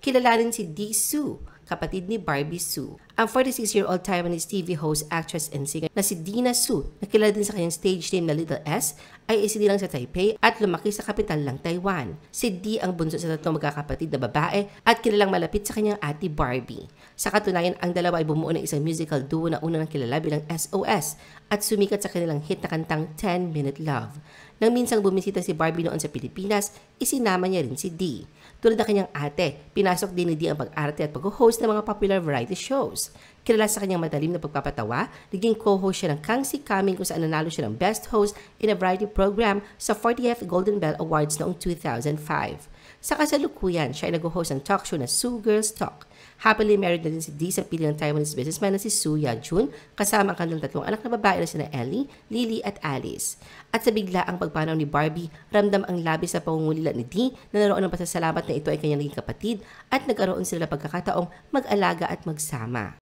kilalanin si Dee Sue, kapatid ni Barbie Sue. Ang 46-year-old Taiwanese TV host, actress and singer na si Dina Sue, na kilala din sa kanyang stage name na Little S, ay isinilang sa Taipei at lumaki sa kapital ng Taiwan. Si Dee ang bunso sa tatlong magkakapatid na babae at kilalang malapit sa kanyang ate Barbie. Sa katunayan, ang dalawa ay bumuo ng isang musical duo na unang kilala bilang SOS at sumikat sa kanilang hit na kantang 10-Minute Love. Nang minsang bumisita si Barbie noon sa Pilipinas, isinama niya rin si Dee. Tulad ng kanyang ate, pinasok din ni Dee ang pag-arte at pag-host ng mga popular variety shows. Kilala sa kanyang matalim na pagpapatawa, naging co-host siya ng Kang Si Kaming kung saan nanalo siya ng Best Host in a Variety Program sa 40th Golden Bell Awards noong 2005. Sa kasalukuyan, siya ay nag-host ng talk show na Sue Girls Talk. Happily married na din si Dee sa piling ng Taiwanese businessman na si Sue Ya-jun, kasama ang kanilang tatlong anak na babae na sina Ellie, Lily at Alice. At sa biglaang pagpanaw ni Barbie, ramdam ang labis na pangungulila ni Dee na naroon ng pasasalamat na ito ay kanyang naging kapatid at nagkaroon sila ng pagkakataong mag-alaga at magsama.